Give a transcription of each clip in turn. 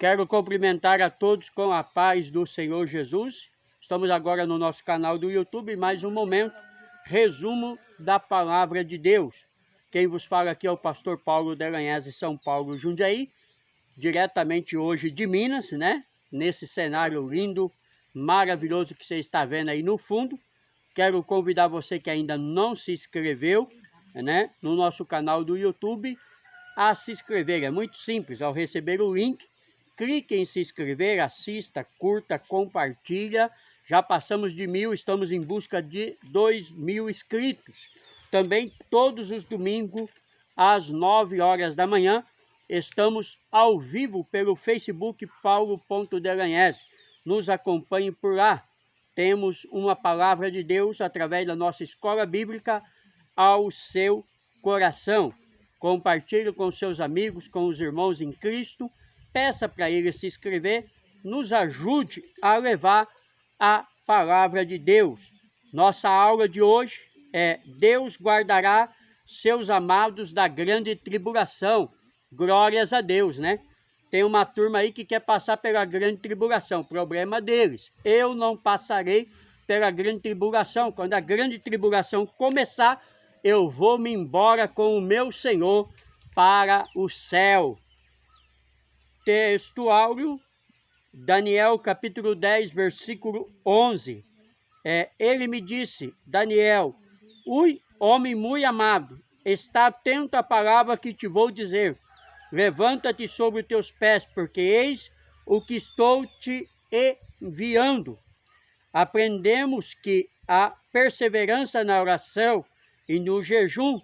Quero cumprimentar a todos com a paz do Senhor Jesus. Estamos agora no nosso canal do YouTube, mais um momento, resumo da Palavra de Deus. Quem vos fala aqui é o pastor Paulo Delanhese, São Paulo, Jundiaí, diretamente hoje de Minas, né? Nesse cenário lindo, maravilhoso que você está vendo aí no fundo. Quero convidar você que ainda não se inscreveu, né, no nosso canal do YouTube, a se inscrever. É muito simples, ao receber o link, clique em se inscrever, assista, curta, compartilha. Já passamos de 1000, estamos em busca de 2000 inscritos. Também todos os domingos, às 9 horas da manhã, estamos ao vivo pelo Facebook Paulo.Delanhese. Nos acompanhe por lá. Temos uma palavra de Deus através da nossa escola bíblica ao seu coração. Compartilhe com seus amigos, com os irmãos em Cristo. Peça para ele se inscrever. Nos ajude a levar a palavra de Deus. Nossa aula de hoje é: Deus guardará seus amados da grande tribulação. Glórias a Deus, né? Tem uma turma aí que quer passar pela grande tribulação, problema deles. Eu não passarei pela grande tribulação. Quando a grande tribulação começar, eu vou me embora com o meu Senhor para o céu. Texto áureo, Daniel capítulo 10, versículo 11. Ele me disse, Daniel, homem muito amado, está atento à palavra que te vou dizer. Levanta-te sobre os teus pés, porque eis o que estou te enviando. Aprendemos que a perseverança na oração e no jejum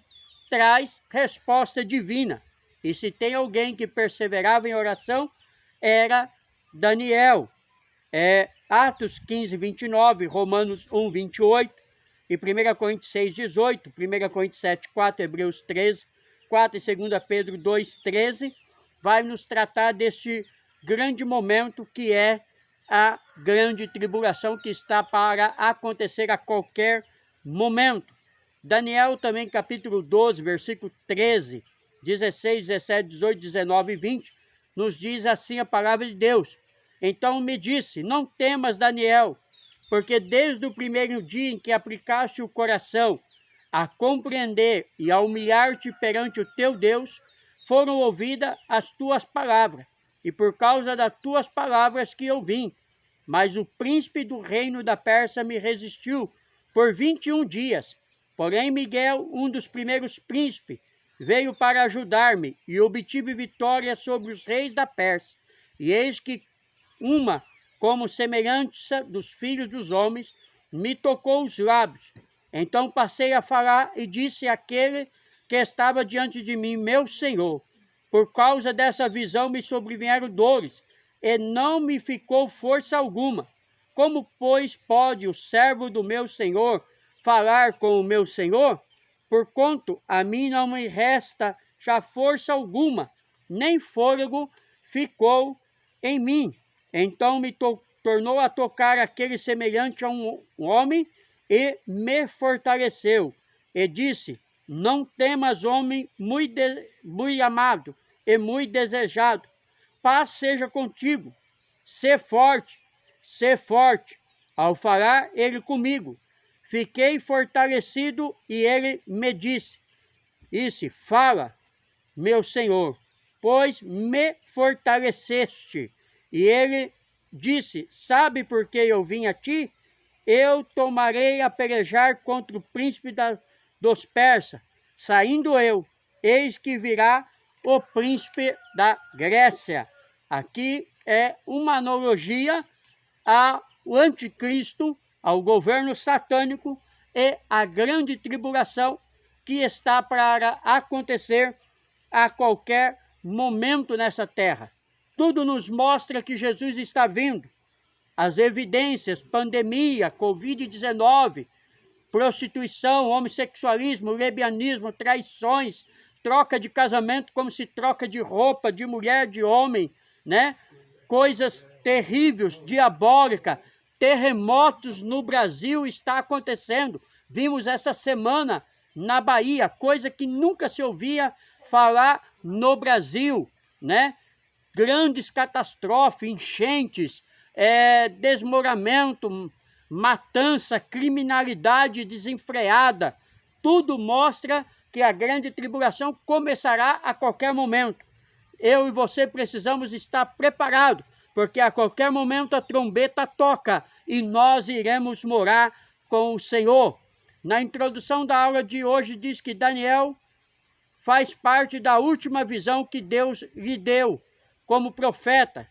traz resposta divina. E se tem alguém que perseverava em oração, era Daniel. Atos 15, 29, Romanos 1, 28, e 1 Coríntios 6, 18, 1 Coríntios 7, 4, Hebreus 13, 4 e 2 Pedro 2, 13, vai nos tratar deste grande momento que é a grande tribulação que está para acontecer a qualquer momento. Daniel também, capítulo 12, versículo 13, 16, 17, 18, 19 e 20, nos diz assim a palavra de Deus. Então me disse, não temas, Daniel, porque desde o primeiro dia em que aplicaste o coração a compreender e a humilhar-te perante o teu Deus, foram ouvidas as tuas palavras, e por causa das tuas palavras que eu vim. Mas o príncipe do reino da Pérsia me resistiu por 21 dias. Porém, Miguel, um dos primeiros príncipes, veio para ajudar-me, e obtive vitória sobre os reis da Pérsia. E eis que uma, como semelhança dos filhos dos homens, me tocou os lábios. Então passei a falar e disse àquele que estava diante de mim, meu Senhor, por causa dessa visão me sobrevieram dores, e não me ficou força alguma. Como, pois, pode o servo do meu Senhor falar com o meu Senhor? Porquanto a mim não me resta já força alguma, nem fôlego ficou em mim. Então me tornou a tocar aquele semelhante a um homem, e me fortaleceu, e disse, não temas, homem muito amado e muito desejado, paz seja contigo, sê forte. Ao falar ele comigo, fiquei fortalecido, e ele me disse, fala, meu Senhor, pois me fortaleceste. E ele disse, sabe por que eu vim a ti? Eu tomarei a pelejar contra o príncipe dos persas. Saindo eu, eis que virá o príncipe da Grécia. Aqui é uma analogia ao anticristo, ao governo satânico e à grande tribulação que está para acontecer a qualquer momento nessa terra. Tudo nos mostra que Jesus está vindo. As evidências, pandemia, Covid-19, prostituição, homossexualismo, lesbianismo, traições, troca de casamento como se troca de roupa, de mulher, de homem, né? Coisas terríveis, diabólicas, terremotos no Brasil está acontecendo. Vimos essa semana na Bahia, coisa que nunca se ouvia falar no Brasil, né? grandes catástrofes, enchentes, desmoramento, matança, criminalidade desenfreada. Tudo mostra que a grande tribulação começará a qualquer momento. Eu e você precisamos estar preparados, porque a qualquer momento a trombeta toca e nós iremos morar com o Senhor. Na introdução da aula de hoje diz que Daniel faz parte da última visão que Deus lhe deu como profeta,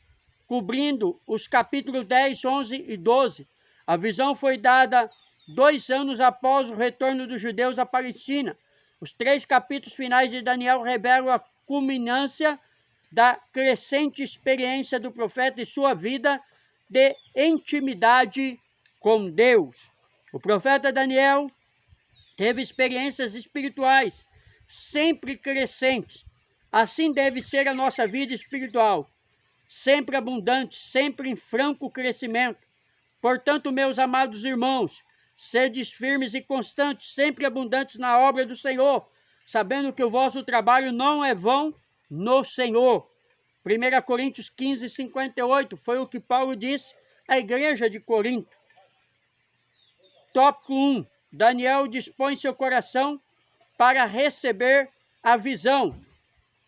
cobrindo os capítulos 10, 11 e 12. A visão foi dada 2 anos após o retorno dos judeus à Palestina. Os 3 capítulos finais de Daniel revelam a culminância da crescente experiência do profeta e sua vida de intimidade com Deus. O profeta Daniel teve experiências espirituais sempre crescentes. Assim deve ser a nossa vida espiritual, sempre abundante, sempre em franco crescimento. Portanto, meus amados irmãos, sedes firmes e constantes, sempre abundantes na obra do Senhor, sabendo que o vosso trabalho não é vão no Senhor. 1 Coríntios 15, 58, foi o que Paulo disse à igreja de Corinto. Tópico 1. Daniel dispõe seu coração para receber a visão.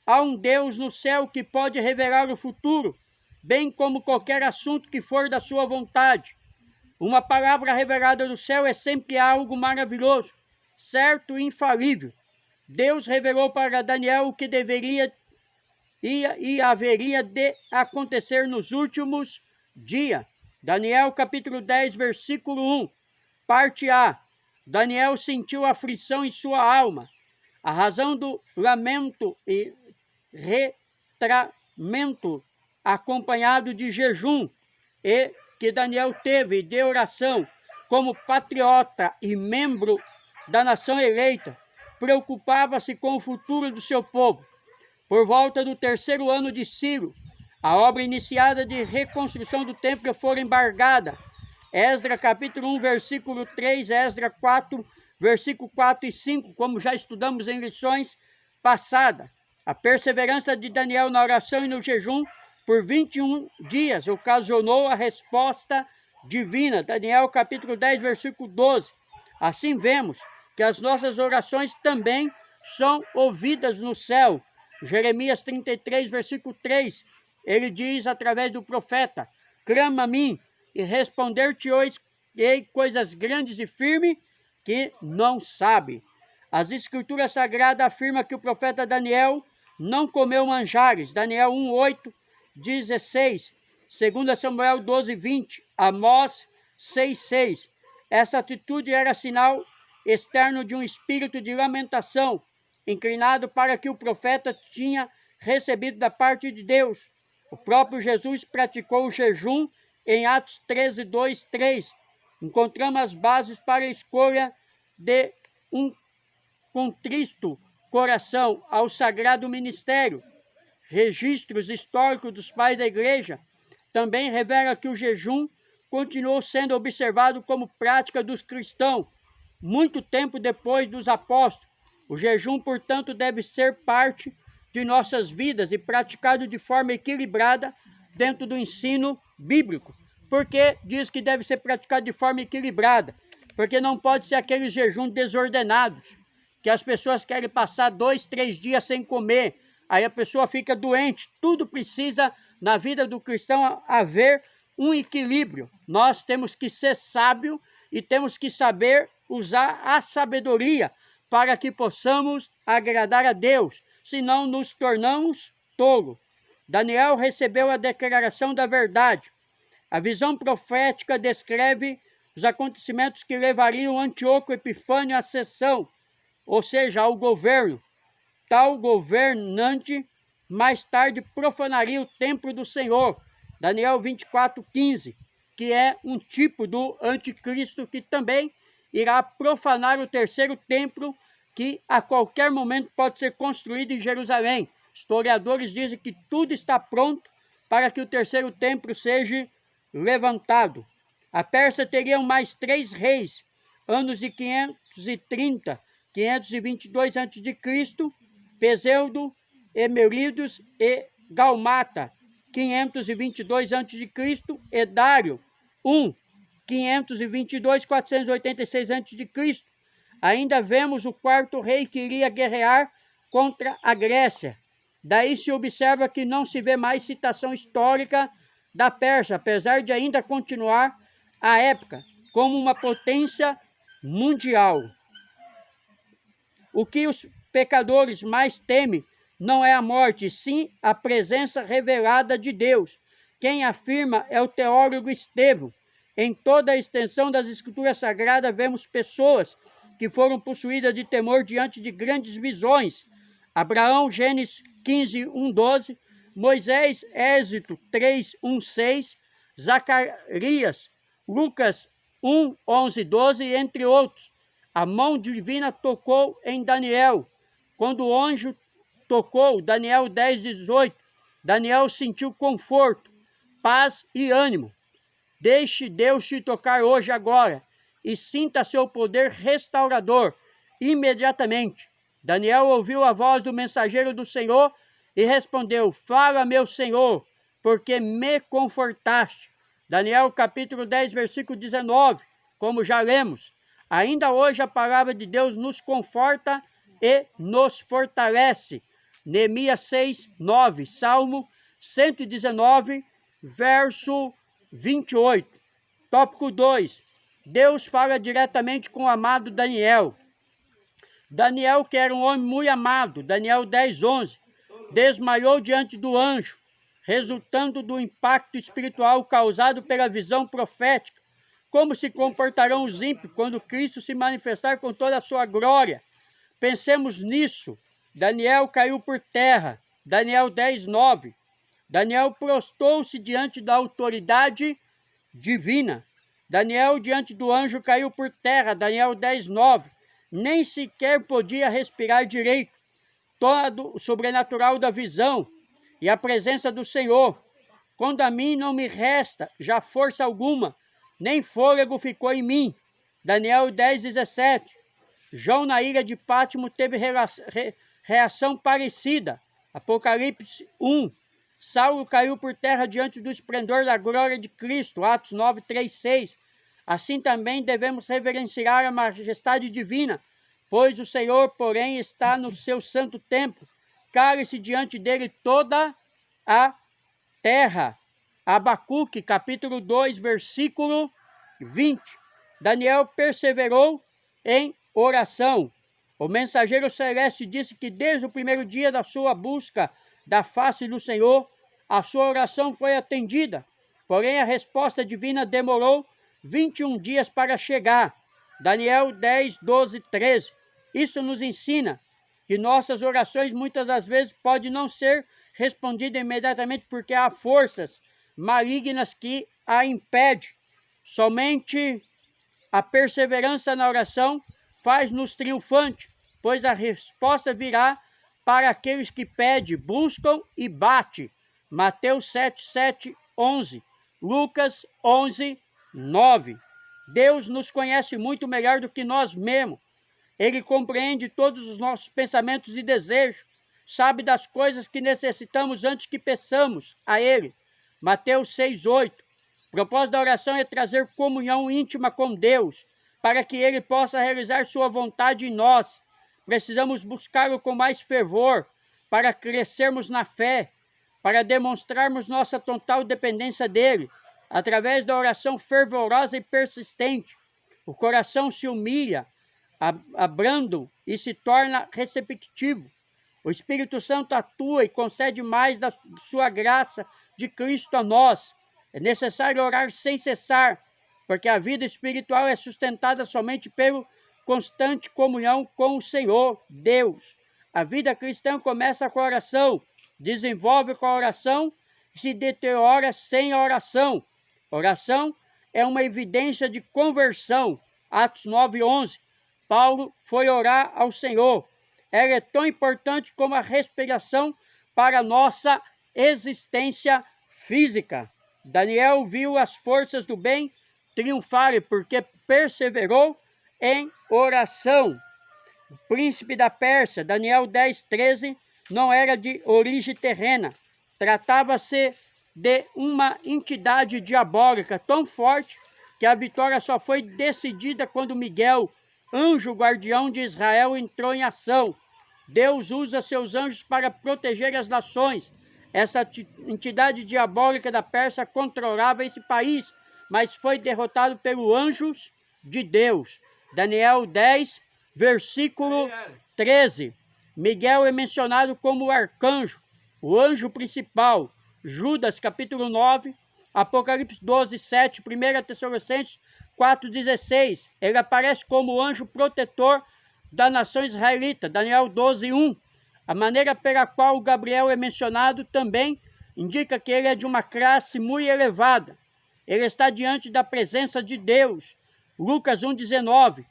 Há um Deus no céu que pode revelar o futuro, bem como qualquer assunto que for da sua vontade. Uma palavra revelada do céu é sempre algo maravilhoso, certo e infalível. Deus revelou para Daniel o que deveria e haveria de acontecer nos últimos dias. Daniel capítulo 10, versículo 1, parte A. Daniel sentiu aflição em sua alma. A razão do lamento e retramento acompanhado de jejum e que Daniel teve de oração como patriota e membro da nação eleita, preocupava-se com o futuro do seu povo. Por volta do 3º ano de Ciro, a obra iniciada de reconstrução do templo foi embargada. Esdras capítulo 1, versículo 3, Esdras 4, versículo 4 e 5, como já estudamos em lições passadas. A perseverança de Daniel na oração e no jejum por 21 dias ocasionou a resposta divina. Daniel capítulo 10, versículo 12. Assim vemos que as nossas orações também são ouvidas no céu. Jeremias 33, versículo 3, ele diz através do profeta: clama a mim e responder-te-ei coisas grandes e firmes que não sabe. As escrituras sagradas afirmam que o profeta Daniel não comeu manjares. Daniel 1, 8, 16, 2 Samuel 12, 20, Amós 6, 6. Essa atitude era sinal externo de um espírito de lamentação, inclinado para que o profeta tinha recebido da parte de Deus. O próprio Jesus praticou o jejum em Atos 13, 2, 3. Encontramos as bases para a escolha de um contristo coração ao sagrado ministério. Registros históricos dos pais da igreja também revelam que o jejum continuou sendo observado como prática dos cristãos muito tempo depois dos apóstolos. O jejum, portanto, deve ser parte de nossas vidas e praticado de forma equilibrada dentro do ensino bíblico. Por que diz que deve ser praticado de forma equilibrada? Porque não pode ser aqueles jejuns desordenados, que as pessoas querem passar 2, 3 dias sem comer, aí a pessoa fica doente. Tudo precisa, na vida do cristão, haver um equilíbrio. Nós temos que ser sábios e temos que saber usar a sabedoria para que possamos agradar a Deus, senão nos tornamos tolos. Daniel recebeu a declaração da verdade. A visão profética descreve os acontecimentos que levariam Antíoco Epifânio à sessão, ou seja, ao governo. Tal governante mais tarde profanaria o templo do Senhor. Daniel 24, 15, que é um tipo do anticristo que também irá profanar o 3º templo, que a qualquer momento pode ser construído em Jerusalém. Historiadores dizem que tudo está pronto para que o 3º templo seja levantado. A Pérsia teria mais 3 reis, anos de 530, 522 a.C., Peseudo, Emeridos e Galmata, 522 a.C. e Dário I, 522, 486 a.C. Ainda vemos o quarto rei que iria guerrear contra a Grécia. Daí se observa que não se vê mais citação histórica da Pérsia, apesar de ainda continuar a época como uma potência mundial. O que os pecadores mais temem não é a morte, sim a presença revelada de Deus. Quem afirma é o teólogo Estevão. Em toda a extensão das Escrituras Sagradas vemos pessoas que foram possuídas de temor diante de grandes visões. Abraão, Gênesis 15, 1:12, Moisés, Êxodo 3, 1:6, Zacarias, Lucas 1, 11, 12, entre outros. A mão divina tocou em Daniel. Quando o anjo tocou, Daniel 10, 18, Daniel sentiu conforto, paz e ânimo. Deixe Deus te tocar hoje, agora, e sinta seu poder restaurador imediatamente. Daniel ouviu a voz do mensageiro do Senhor e respondeu: fala, meu Senhor, porque me confortaste. Daniel capítulo 10, versículo 19, como já lemos. Ainda hoje a palavra de Deus nos conforta e nos fortalece. Neemias 6, 9, Salmo 119, verso 28. Tópico 2. Deus fala diretamente com o amado Daniel. Daniel, que era um homem muito amado, Daniel 10, 11, desmaiou diante do anjo, resultando do impacto espiritual causado pela visão profética. Como se comportarão os ímpios quando Cristo se manifestar com toda a sua glória? Pensemos nisso. Daniel caiu por terra. Daniel 10, 9. Daniel prostou-se diante da autoridade divina. Daniel diante do anjo caiu por terra. Daniel 10, 9. Nem sequer podia respirar direito. Todo o sobrenatural da visão e a presença do Senhor. Quando a mim não me resta já força alguma, nem fôlego ficou em mim. Daniel 10, 17. João na ilha de Pátimo teve reação parecida. Apocalipse 1. Saulo caiu por terra diante do esplendor da glória de Cristo. Atos 9, 3, 6. Assim também devemos reverenciar a majestade divina, pois o Senhor, porém, está no seu santo templo. Cale-se diante dele toda a terra. Abacuque, capítulo 2, versículo 20. Daniel perseverou em oração. O mensageiro celeste disse que desde o primeiro dia da sua busca da face do Senhor, a sua oração foi atendida. Porém, a resposta divina demorou 21 dias para chegar. Daniel 10, 12, 13. Isso nos ensina que nossas orações muitas das vezes podem não ser respondidas imediatamente porque há forças malignas que a impedem. Somente a perseverança na oração faz-nos triunfantes, pois a resposta virá para aqueles que pedem, buscam e batem. Mateus 7, 7, 11. Lucas 11, 9. Deus nos conhece muito melhor do que nós mesmos. Ele compreende todos os nossos pensamentos e desejos, sabe das coisas que necessitamos antes que peçamos a Ele. Mateus 6, 8. O propósito da oração é trazer comunhão íntima com Deus, para que Ele possa realizar sua vontade em nós. Precisamos buscá-lo com mais fervor, para crescermos na fé, para demonstrarmos nossa total dependência dEle. Através da oração fervorosa e persistente, o coração se humilha, abranda e se torna receptivo. O Espírito Santo atua e concede mais da sua graça de Cristo a nós. É necessário orar sem cessar, porque a vida espiritual é sustentada somente pela constante comunhão com o Senhor, Deus. A vida cristã começa com a oração, desenvolve com a oração e se deteriora sem a oração. Oração é uma evidência de conversão. Atos 9, 11. Paulo foi orar ao Senhor. Ela é tão importante como a respiração para a nossa existência física. Daniel viu as forças do bem triunfarem porque perseverou em oração. O príncipe da Pérsia, Daniel 10, 13, não era de origem terrena. Tratava-se de uma entidade diabólica tão forte que a vitória só foi decidida quando Miguel, anjo guardião de Israel, entrou em ação. Deus usa seus anjos para proteger as nações. Essa entidade diabólica da Pérsia controlava esse país, mas foi derrotado pelos anjos de Deus. Daniel 10, versículo 13. Miguel é mencionado como o arcanjo, o anjo principal. Judas, capítulo 9, Apocalipse 12, 7, 1 Tessalonicenses 4, 16. Ele aparece como o anjo protetor da nação israelita. Daniel 12, 1. A maneira pela qual Gabriel é mencionado também indica que ele é de uma classe muito elevada. Ele está diante da presença de Deus. Lucas 1, 19.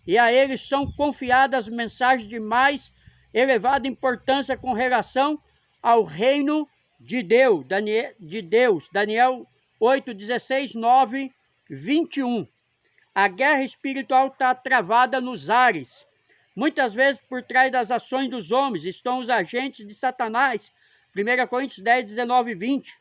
E a eles são confiadas mensagens de mais elevada importância com relação ao reino de Deus. Daniel 8, 16, 9, 21. A guerra espiritual está travada nos ares. Muitas vezes, por trás das ações dos homens, estão os agentes de Satanás. 1 Coríntios 10, 19 e 20.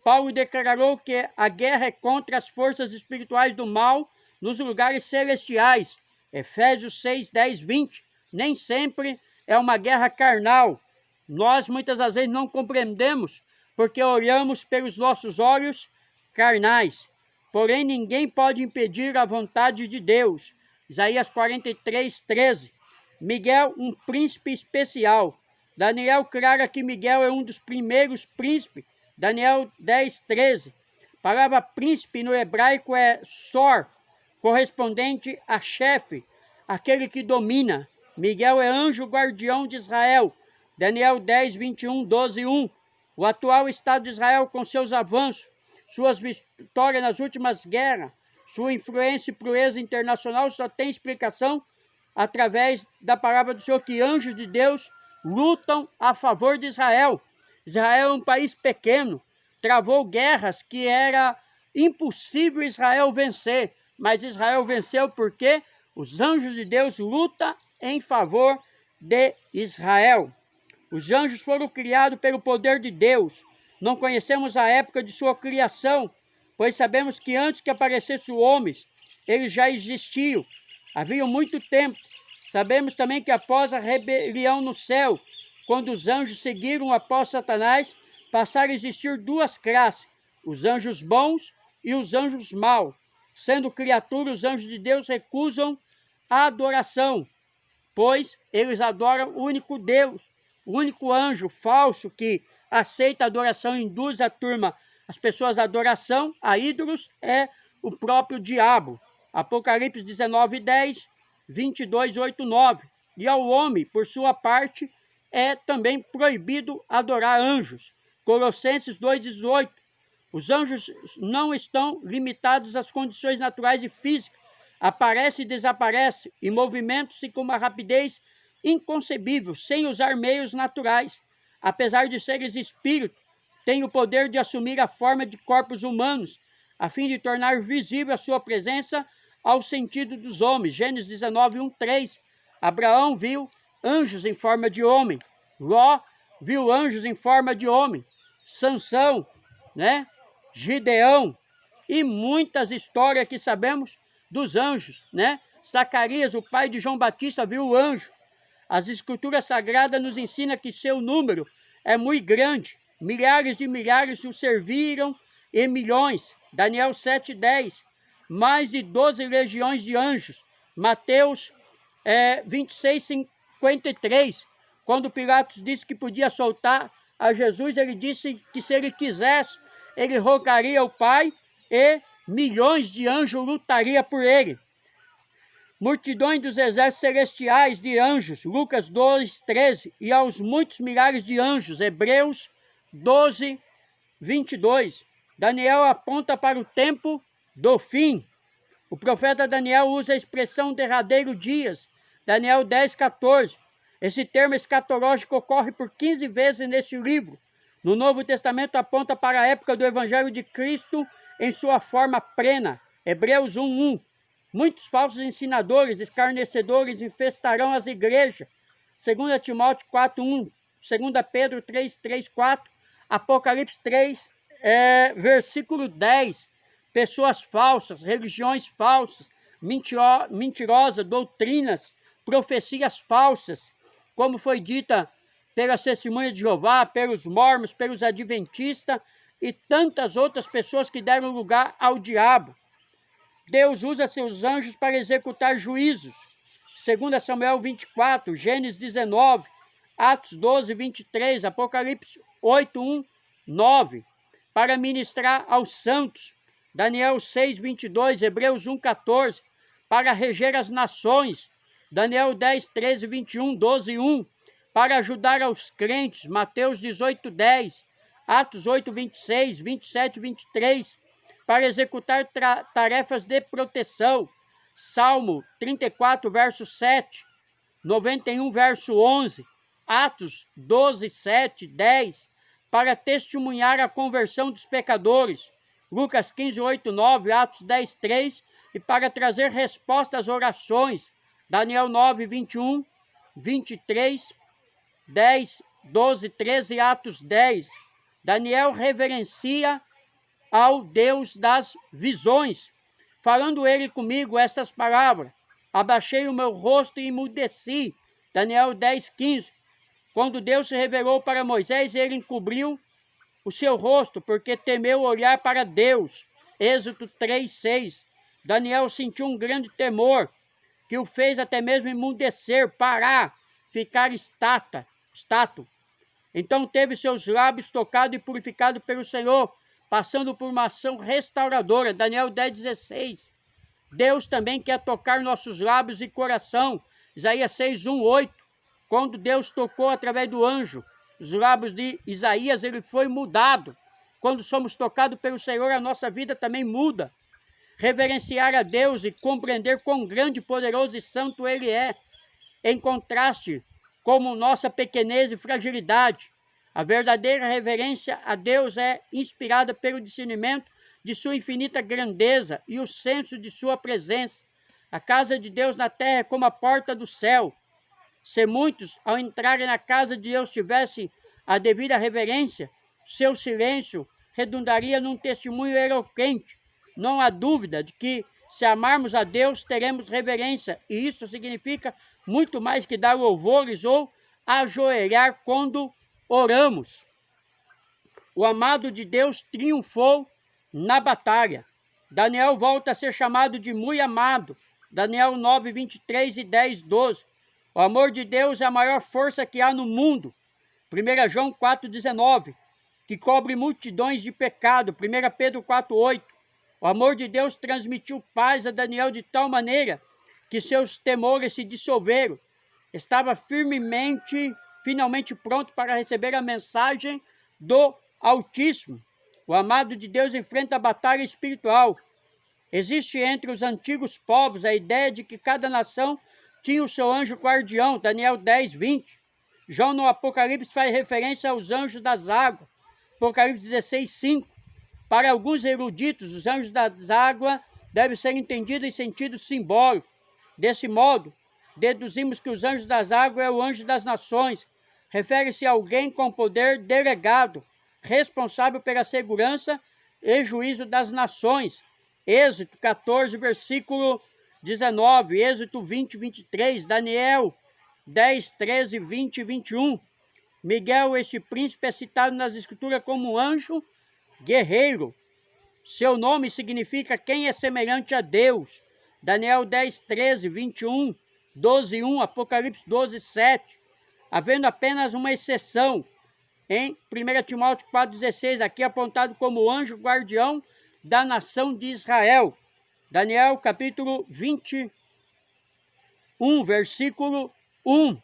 Paulo declarou que a guerra é contra as forças espirituais do mal nos lugares celestiais. Efésios 6, 10, 20. Nem sempre é uma guerra carnal. Nós, muitas das vezes, não compreendemos porque olhamos pelos nossos olhos carnais. Porém, ninguém pode impedir a vontade de Deus. Isaías 43, 13. Miguel, um príncipe especial. Daniel clara que Miguel é um dos primeiros príncipes. Daniel 10, 13. A palavra príncipe no hebraico é sor, correspondente a chefe, aquele que domina. Miguel é anjo guardião de Israel. Daniel 10, 21, 12, 1. O atual Estado de Israel, com seus avanços, suas vitórias nas últimas guerras, sua influência e proeza internacional só tem explicação através da palavra do Senhor, que anjos de Deus lutam a favor de Israel. Israel é um país pequeno, travou guerras que era impossível Israel vencer, mas Israel venceu porque os anjos de Deus lutam em favor de Israel. Os anjos foram criados pelo poder de Deus. Não conhecemos a época de sua criação, pois sabemos que antes que aparecessem os homens, eles já existiam. Havia muito tempo. Sabemos também que após a rebelião no céu, quando os anjos seguiram após Satanás, passaram a existir duas classes, os anjos bons e os anjos maus. Sendo criaturas, os anjos de Deus recusam a adoração, pois eles adoram o único Deus. O único anjo falso que aceita a adoração e induz as pessoas à adoração, a ídolos, é o próprio diabo. Apocalipse 19, 10, 22, 8, 9. E ao homem, por sua parte, é também proibido adorar anjos. Colossenses 2, 18. Os anjos não estão limitados às condições naturais e físicas. Aparecem e desaparecem e movimentam-se com uma rapidez inconcebível, sem usar meios naturais. Apesar de seres espíritos, têm o poder de assumir a forma de corpos humanos, a fim de tornar visível a sua presença ao sentido dos homens. Gênesis 19, 1, 3. Abraão viu anjos em forma de homem. Ló viu anjos em forma de homem. Sansão, Gideão e muitas histórias que sabemos dos anjos, Zacarias, o pai de João Batista, viu o anjo. As escrituras sagradas nos ensinam que seu número é muito grande. Milhares de milhares o serviram em milhões. Daniel 7:10. Mais de 12 legiões de anjos. Mateus 26:53. Quando Pilatos disse que podia soltar a Jesus, ele disse que se ele quisesse, ele rogaria ao Pai e milhões de anjos lutariam por ele. Multidões dos exércitos celestiais de anjos, Lucas 2, 13, e aos muitos milhares de anjos, Hebreus 12, 22. Daniel aponta para o tempo do fim. O profeta Daniel usa a expressão derradeiro dias, Daniel 10, 14. Esse termo escatológico ocorre por 15 vezes neste livro. No Novo Testamento aponta para a época do Evangelho de Cristo em sua forma plena, Hebreus 1, 1. Muitos falsos ensinadores, escarnecedores, infestarão as igrejas. 2 Timóteo 4, 1, 2 Pedro 3, 3, 4, Apocalipse 3, versículo 10, pessoas falsas, religiões falsas, mentirosas, doutrinas, profecias falsas, como foi dita pelas testemunhas de Jeová, pelos mormons, pelos adventistas e tantas outras pessoas que deram lugar ao diabo. Deus usa seus anjos para executar juízos. 2 Samuel 24, Gênesis 19, Atos 12, 23, Apocalipse 8, 1, 9, para ministrar aos santos. Daniel 6, 22, Hebreus 1, 14, para reger as nações. Daniel 10, 13, 21, 12, 1, para ajudar aos crentes. Mateus 18, 10, Atos 8, 26, 27, 23, para executar tarefas de proteção. Salmo 34, verso 7, 91, verso 11, Atos 12, 7, 10, para testemunhar a conversão dos pecadores. Lucas 15, 8, 9, Atos 10, 3, e para trazer resposta às orações. Daniel 9, 21, 23, 10, 12, 13 e Atos 10. Daniel reverencia ao Deus das visões. Falando ele comigo essas palavras, abaixei o meu rosto e emudeci. Daniel 10, 15. Quando Deus se revelou para Moisés, ele encobriu o seu rosto, porque temeu olhar para Deus. Êxodo 3, 6. Daniel sentiu um grande temor, que o fez até mesmo emudecer, parar, ficar estátuo. Então teve seus lábios tocados e purificados pelo Senhor, passando por uma ação restauradora. Daniel 10, 16. Deus também quer tocar nossos lábios e coração. Isaías 6, 1, 8. Quando Deus tocou através do anjo os lábios de Isaías, ele foi mudado. Quando somos tocados pelo Senhor, a nossa vida também muda. Reverenciar a Deus e compreender quão grande, poderoso e santo Ele é, em contraste com nossa pequenez e fragilidade. A verdadeira reverência a Deus é inspirada pelo discernimento de sua infinita grandeza e o senso de sua presença. A casa de Deus na terra é como a porta do céu. Se muitos, ao entrarem na casa de Deus, tivessem a devida reverência, seu silêncio redundaria num testemunho eloquente. Não há dúvida de que, se amarmos a Deus, teremos reverência, e isso significa muito mais que dar louvores ou ajoelhar quando oramos. O amado de Deus triunfou na batalha. Daniel volta a ser chamado de muito amado. Daniel 9, 23 e 10, 12. O amor de Deus é a maior força que há no mundo. 1 João 4, 19, que cobre multidões de pecado. 1 Pedro 4, 8. O amor de Deus transmitiu paz a Daniel de tal maneira que seus temores se dissolveram. Estava finalmente pronto para receber a mensagem do Altíssimo. O amado de Deus enfrenta a batalha espiritual. Existe entre os antigos povos a ideia de que cada nação tinha o seu anjo guardião, Daniel 10, 20. João no Apocalipse faz referência aos anjos das águas, Apocalipse 16, 5. Para alguns eruditos, os anjos das águas devem ser entendidos em sentido simbólico. Desse modo, deduzimos que os anjos das águas é o anjo das nações. Refere-se a alguém com poder delegado, responsável pela segurança e juízo das nações. Êxodo 14, versículo 19, Êxodo 20, 23, Daniel 10, 13, 20 e 21. Miguel, este príncipe, é citado nas escrituras como anjo guerreiro. Seu nome significa quem é semelhante a Deus. Daniel 10, 13, 21, 12, 1, Apocalipse 12, 7. Havendo apenas uma exceção em 1 Timóteo 4, 16, aqui apontado como anjo guardião da nação de Israel. Daniel capítulo 21, versículo 1.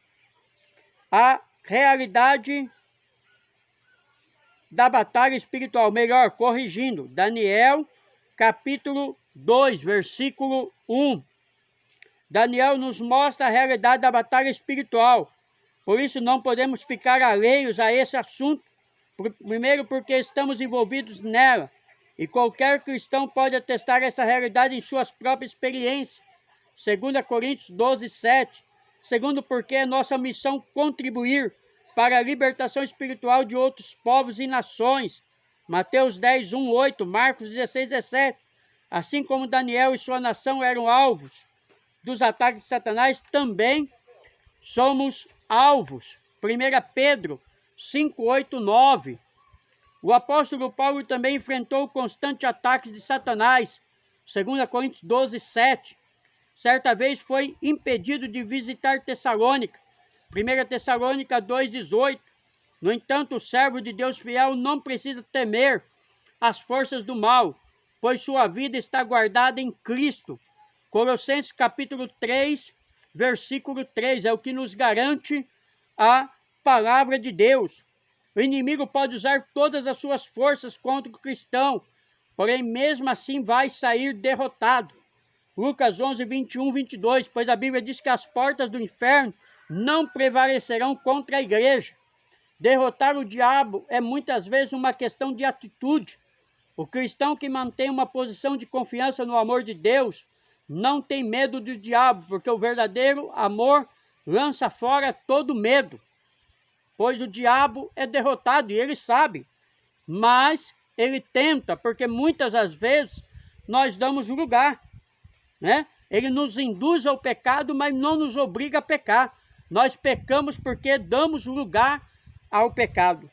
A realidade da batalha espiritual, melhor, corrigindo, Daniel capítulo 2, versículo 1. Daniel nos mostra a realidade da batalha espiritual. Por isso não podemos ficar alheios a esse assunto. Primeiro porque estamos envolvidos nela. E qualquer cristão pode atestar essa realidade em suas próprias experiências. 2 Coríntios 12, 7. Segundo porque é nossa missão contribuir para a libertação espiritual de outros povos e nações. Mateus 10, 1, 8, Marcos 16, 17. Assim como Daniel e sua nação eram alvos dos ataques de Satanás, também somos alvos. 1 Pedro 5, 8, 9. O apóstolo Paulo também enfrentou constantes ataques de Satanás. 2 Coríntios 12, 7. Certa vez foi impedido de visitar Tessalônica. 1 Tessalônica 2, 18. No entanto, o servo de Deus fiel não precisa temer as forças do mal, pois sua vida está guardada em Cristo. Colossenses capítulo 3, versículo 3, é o que nos garante a palavra de Deus. O inimigo pode usar todas as suas forças contra o cristão, porém mesmo assim vai sair derrotado. Lucas 11, 21, 22, pois a Bíblia diz que as portas do inferno não prevalecerão contra a igreja. Derrotar o diabo é muitas vezes uma questão de atitude. O cristão que mantém uma posição de confiança no amor de Deus não tem medo do diabo, porque o verdadeiro amor lança fora todo medo. Pois o diabo é derrotado e ele sabe, mas ele tenta, porque muitas das vezes nós damos lugar, né? Ele nos induz ao pecado, mas não nos obriga a pecar. Nós pecamos porque damos lugar ao pecado.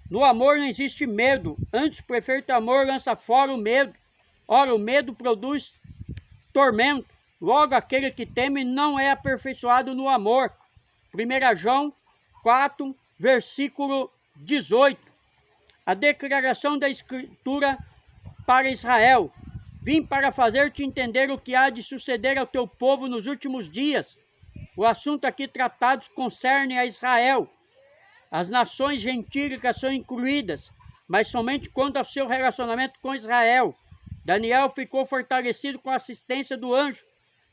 No amor não existe medo, antes o perfeito amor lança fora o medo. Ora, o medo produz tormento, logo aquele que teme não é aperfeiçoado no amor. 1 João 4, versículo 18. A declaração da Escritura para Israel. Vim para fazer-te entender o que há de suceder ao teu povo nos últimos dias. O assunto aqui tratado concerne a Israel. As nações gentílicas são incluídas, mas somente quanto ao seu relacionamento com Israel. Daniel ficou fortalecido com a assistência do anjo.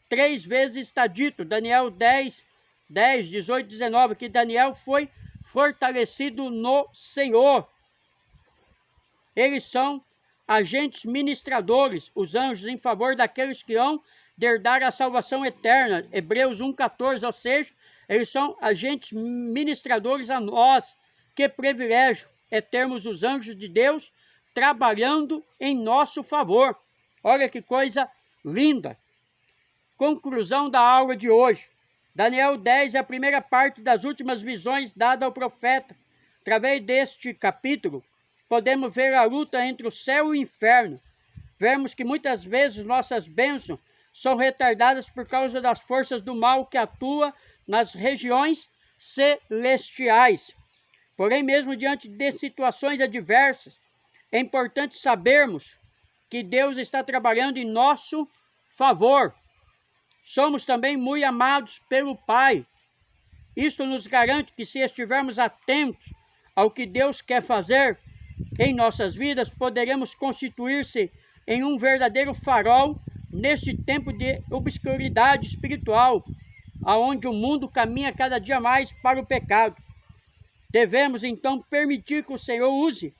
3 vezes está dito, Daniel 10, 18, 19, que Daniel foi fortalecido no Senhor. Eles são agentes ministradores, os anjos, em favor daqueles que hão de herdar a salvação eterna. Hebreus 1,14, ou seja, eles são agentes ministradores a nós. Que privilégio é termos os anjos de Deus trabalhando em nosso favor. Olha que coisa linda. Conclusão da aula de hoje. Daniel 10 é a primeira parte das últimas visões dadas ao profeta. Através deste capítulo, podemos ver a luta entre o céu e o inferno. Vemos que muitas vezes nossas bênçãos são retardadas por causa das forças do mal que atuam nas regiões celestiais. Porém, mesmo diante de situações adversas, é importante sabermos que Deus está trabalhando em nosso favor. Somos também muito amados pelo Pai. Isto nos garante que, se estivermos atentos ao que Deus quer fazer em nossas vidas, poderemos constituir-se em um verdadeiro farol neste tempo de obscuridade espiritual, aonde o mundo caminha cada dia mais para o pecado. Devemos então permitir que o Senhor use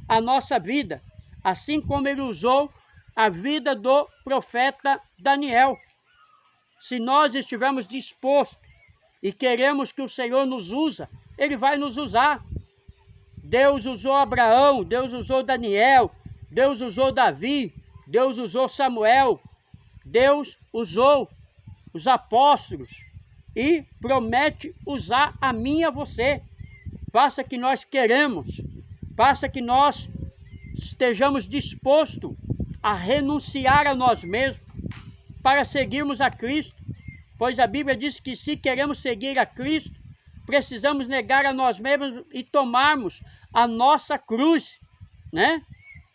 a nossa vida, assim como Ele usou a vida do profeta Daniel. Se nós estivermos dispostos e queremos que o Senhor nos use, Ele vai nos usar. Deus usou Abraão, Deus usou Daniel, Deus usou Davi, Deus usou Samuel, Deus usou os apóstolos e promete usar a mim e a você. Basta que nós queremos, basta que nós estejamos dispostos a renunciar a nós mesmos para seguirmos a Cristo, pois a Bíblia diz que se queremos seguir a Cristo, precisamos negar a nós mesmos e tomarmos a nossa cruz, né?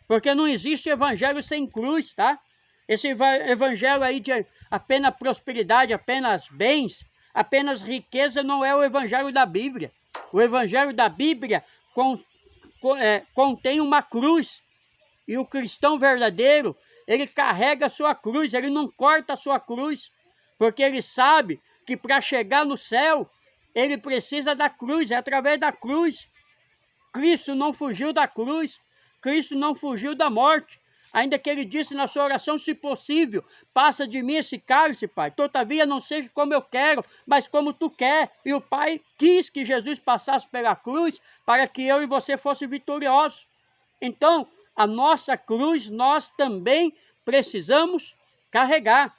Porque não existe evangelho sem cruz, tá? Esse evangelho aí de apenas prosperidade, apenas bens, apenas riqueza não é o evangelho da Bíblia. O evangelho da Bíblia contém uma cruz. E o cristão verdadeiro, ele carrega a sua cruz, ele não corta a sua cruz, porque ele sabe que para chegar no céu, ele precisa da cruz, é através da cruz. Cristo não fugiu da cruz, Cristo não fugiu da morte, ainda que ele disse na sua oração, se possível, passa de mim esse cálice, Pai, todavia não seja como eu quero, mas como tu quer. E o Pai quis que Jesus passasse pela cruz, para que eu e você fossem vitoriosos. Então, a nossa cruz nós também precisamos carregar.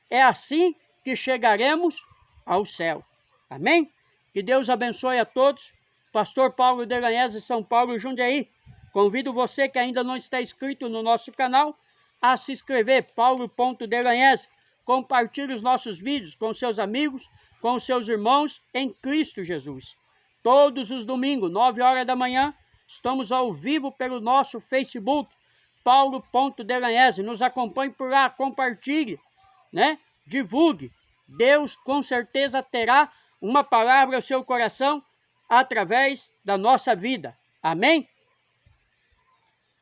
É assim que chegaremos ao céu. Amém? Que Deus abençoe a todos. Pastor Paulo Delanhese, São Paulo, Jundiaí. Convido você que ainda não está inscrito no nosso canal a se inscrever, Paulo.Delanhese. Compartilhe os nossos vídeos com seus amigos, com seus irmãos em Cristo Jesus. Todos os domingos, 9 horas da manhã, estamos ao vivo pelo nosso Facebook, Paulo.Delanhese. Nos acompanhe por lá, compartilhe, né? Divulgue. Deus com certeza terá uma palavra ao seu coração através da nossa vida. Amém?